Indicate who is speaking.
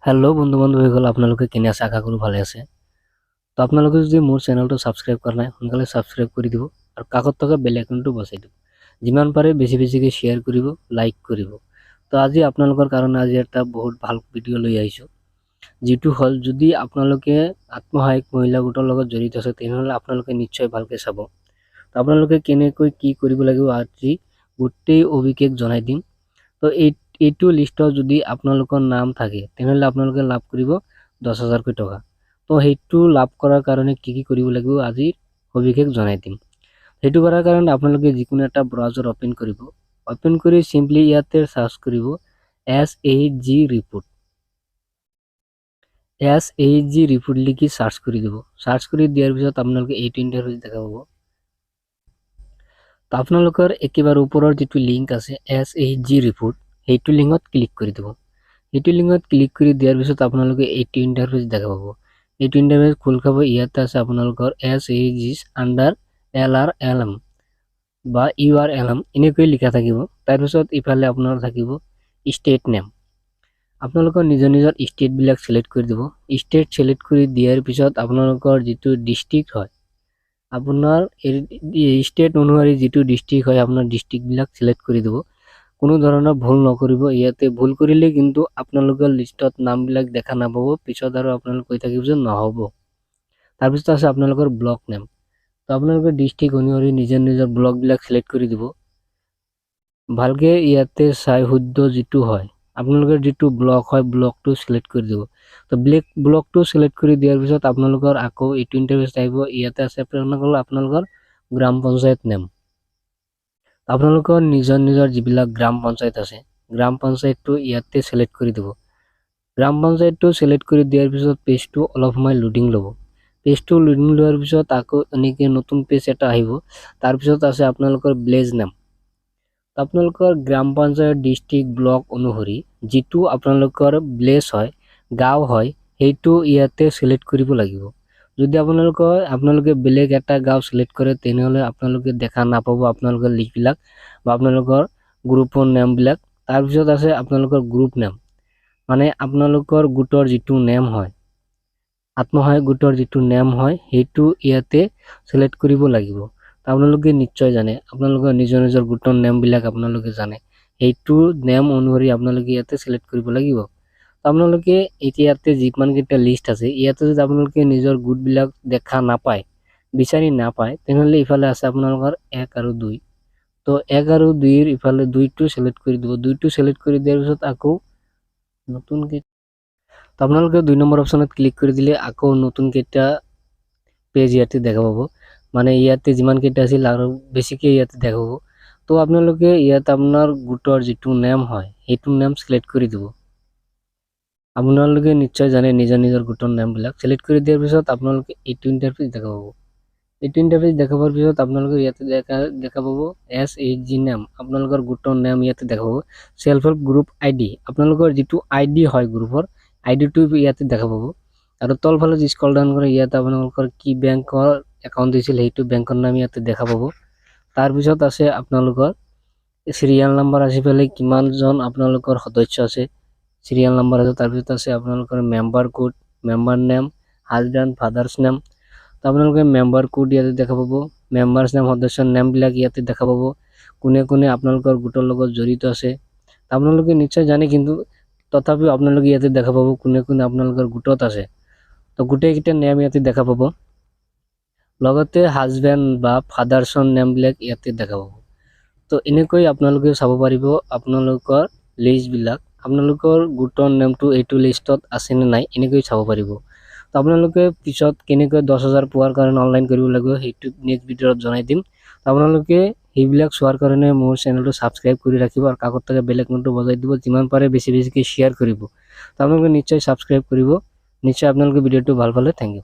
Speaker 1: Hello' বন্ধু বান্ধৱীসকল, আপোনালোকে কেনে আছে? আশা কৰোঁ ভালে আছে। তো আপোনালোকে যদি মোৰ চেনেলটো ছাবস্ক্ৰাইব কৰা নাই, সোনকালে ছাবস্ক্ৰাইব কৰি দিব আৰু কাষত থকা বেল আইকনটো বজাই দিব। যিমান পাৰে বেছিকৈ শ্বেয়াৰ কৰিব, লাইক কৰিব। তো আজি আপোনালোকৰ কাৰণে আজি এটা বহুত ভাল ভিডিঅ' লৈ আহিছোঁ, যিটো হ'ল যদি আপোনালোকে আত্মসহায়ক মহিলা গোটৰ লগত জড়িত আছে তেনেহ'লে আপোনালোকে নিশ্চয় ভালকৈ চাব। তো আপোনালোকে কেনেকৈ কি কৰিব লাগিব আজি গোটেই অভিষেক জনাই দিম। তো এইটো লিষ্টত যদি আপোনালোকৰ নাম থাকে তেনেহ'লে আপোনালোকে লাভ কৰিব 10,000 টকা। তো সেইটো লাভ কৰাৰ কাৰণে কি কৰিব লাগিব আজি সবিশেষ জনাই দিম। সেইটো কৰাৰ কাৰণে আপোনালোকে যিকোনো এটা ব্ৰাউজাৰ অপেন কৰিব। অপেন কৰি চিম্পলি ইয়াতে সাৰ্চ কৰিব SAG ৰিপোৰ্ট। SAG ৰিপোৰ্ট লিখি সাৰ্চ কৰি দিব। সাৰ্চ কৰি দিয়াৰ পিছত আপোনালোকে এইটো ইণ্টাৰফেচ দেখা পাব। তো আপোনালোকৰ একেবাৰে ওপৰৰ যিটো লিংক আছে SAG ৰিপোৰ্ট, সেইটো লিংকত ক্লিক কৰি দিব। এইটো লিংকত ক্লিক কৰি দিয়াৰ পিছত আপোনালোকে এইটো ইণ্টাৰফেচ দেখা পাব। এইটো ইণ্টাৰফেচ খোল খাব। ইয়াতে আছে আপোনালোকৰ SAG_LRLM বা URLM এনেকৈ লিখা থাকিব। তাৰপিছত ইফালে আপোনাৰ থাকিব ষ্টেট নেম। আপোনালোকৰ নিজৰ ষ্টেটবিলাক চিলেক্ট কৰি দিব। ষ্টেট চিলেক্ট কৰি দিয়াৰ পিছত আপোনালোকৰ যিটো ডিষ্ট্ৰিক্ট হয়, আপোনাৰ ষ্টেট অনুসৰি যিটো ডিষ্ট্ৰিক্ট হয় আপোনাৰ ডিষ্ট্ৰিক্টবিলাক চিলেক্ট কৰি দিব। কোনো ধৰণৰ ভুল নকৰিব। ইয়াতে ভুল কৰিলে কিন্তু আপোনালোকৰ লিষ্টত নামবিলাক দেখা নাপাব, পিছত আৰু আপোনালোক কৈ থাকিব যে নহ'ব। তাৰপিছত আছে আপোনালোকৰ ব্লক নেম। তো আপোনালোকৰ ডিষ্ট্ৰিক্ট অনুসৰি নিজৰ ব্লকবিলাক চিলেক্ট কৰি দিব। ভালকৈ ইয়াতে চাই শুদ্ধ যিটো হয় আপোনালোকৰ যিটো ব্লক হয় ব্লকটো চিলেক্ট কৰি দিব। তো ব্লকটো চিলেক্ট কৰি দিয়াৰ পিছত আপোনালোকৰ আকৌ এইটো ইণ্টাৰফেচ আহিব। ইয়াতে আছে আপোনালোকৰ গ্ৰাম পঞ্চায়ত নেম। আপোনালোকৰ নিজৰ যিবিলাক গ্ৰাম পঞ্চায়ত আছে গ্ৰাম পঞ্চায়তটো ইয়াতে চিলেক্ট কৰি দিব। গ্ৰাম পঞ্চায়তটো চিলেক্ট কৰি দিয়াৰ পিছত পেজটো অলপ সময় লোডিং ল'ব। পেজটো লোডিং লোৱাৰ পিছত আকৌ এনেকৈ নতুন পেজ এটা আহিব। তাৰপিছত আছে আপোনালোকৰ ভিলেজ নেম। আপোনালোকৰ গ্ৰাম পঞ্চায়ত ডিষ্ট্ৰিক্ট ব্লক অনুসৰি যিটো আপোনালোকৰ ভিলেজ হয়, গাঁও হয়, সেইটো ইয়াতে চিলেক্ট কৰিব লাগিব। যদি আপোনালোকে বেলেগ এটা গাঁও চিলেক্ট কৰে তেনেহ'লে আপোনালোকে দেখা নাপাব আপোনালোকৰ লিষ্টবিলাক বা আপোনালোকৰ গ্ৰুপৰ নেমবিলাক। তাৰপিছত আছে আপোনালোকৰ গ্ৰুপ নেম, মানে আপোনালোকৰ গোটৰ যিটো নেম হয়, আত্মসহায়ক গোটৰ যিটো নেম হয় সেইটো ইয়াতে চিলেক্ট কৰিব লাগিব। আপোনালোকে নিশ্চয় জানে, আপোনালোকৰ নিজৰ গোটৰ নেমবিলাক আপোনালোকে জানে, সেইটো নেম অনুসৰি আপোনালোকে ইয়াতে চিলেক্ট কৰিব লাগিব। আপোনালোকে এতিয়া ইয়াতে যিমানকেইটা লিষ্ট আছে ইয়াতে যদি আপোনালোকে নিজৰ গোটবিলাক দেখা নাপায়, বিচাৰি নাপায়, তেনেহ'লে ইফালে আছে আপোনালোকৰ 1 আৰু 2। তো 1 আৰু 2ৰ ইফালে 2টো চিলেক্ট কৰি দিব। 2টো চিলেক্ট কৰি দিয়াৰ পিছত আকৌ নতুনকৈ আপোনালোকে 2 নম্বৰ অপশ্যনত ক্লিক কৰি দিলে আকৌ নতুনকেইটা পেজ ইয়াতে দেখা পাব। মানে ইয়াতে যিমানকেইটা আছিল আৰু বেছিকৈ ইয়াতে দেখা পাব। তো আপোনালোকে ইয়াত আপোনাৰ গোটৰ যিটো নেম হয় সেইটো নেম চিলেক্ট কৰি দিব। আপোনালোকে নিশ্চয় জানে নিজৰ গোটৰ নেমবিলাক চিলেক্ট কৰি দিয়াৰ পিছত আপোনালোকে এইটো ইণ্টাৰফেচ দেখা পাব। এইটো ইণ্টাৰফেচ দেখা পোৱাৰ পিছত আপোনালোকে ইয়াতে দেখা পাব SAG নেম, আপোনালোকৰ গোটৰ নেম ইয়াতে দেখা পাব। সেল্ফ হেল্প গ্ৰুপ ID, আপোনালোকৰ যিটো ID হয় গ্ৰুপৰ আইডিটো ইয়াতে দেখা পাব। আৰু তলফালে যি স্ক্ৰল ডাউন কৰে ইয়াতে আপোনালোকৰ কি বেংকৰ একাউণ্ট দিছিল সেইটো বেংকৰ নাম ইয়াতে দেখা পাব। তাৰপিছত আছে আপোনালোকৰ চিৰিয়েল নাম্বাৰ আছে, পেলাই কিমানজন আপোনালোকৰ সদস্য আছে চিৰিয়েল নাম্বাৰ আছে। তাৰপিছত আছে আপোনালোকৰ member code, member name, husband father's name. তো আপোনালোকে মেম্বাৰ কোড ইয়াতে দেখা পাব, মেম্বাৰ্ছ নেম, সদস্যৰ নেমবিলাক ইয়াতে দেখা পাব, কোনে আপোনালোকৰ গোটৰ লগত জড়িত আছে। আপোনালোকে নিশ্চয় জানে, কিন্তু তথাপিও আপোনালোকে ইয়াতে দেখা পাব কোনে আপোনালোকৰ গোটত আছে। তো গোটেইকেইটা নেম ইয়াতে দেখা পাব, লগতে হাজবেণ্ড বা ফাদাৰ্ছৰ নেমবিলাক ইয়াতে দেখা পাব। তো এনেকৈ আপোনালোকে চাব পাৰিব আপোনালোকৰ লিষ্টবিলাক, আপোনালোকৰ গোটৰ নেমটো এইটো লিষ্টত আছেনে নাই এনেকৈ চাব পাৰিব। তো আপোনালোকে পিছত কেনেকৈ 10,000 পোৱাৰ কাৰণে অনলাইন কৰিব লাগিব সেইটো নেক্সট ভিডিঅ'ত জনাই দিম। তো আপোনালোকে সেইবিলাক চোৱাৰ কাৰণে মোৰ চেনেলটো ছাবস্ক্ৰাইব কৰি ৰাখিব আৰু কাষত থকা বেল আইকনটো বজাই দিব। যিমান পাৰে বেছিকৈ শ্বেয়াৰ কৰিব। তো আপোনালোকে নিশ্চয় ছাবস্ক্ৰাইব কৰিব। নিশ্চয় আপোনালোকে ভিডিঅ'টো ভাল পালে। Thank U.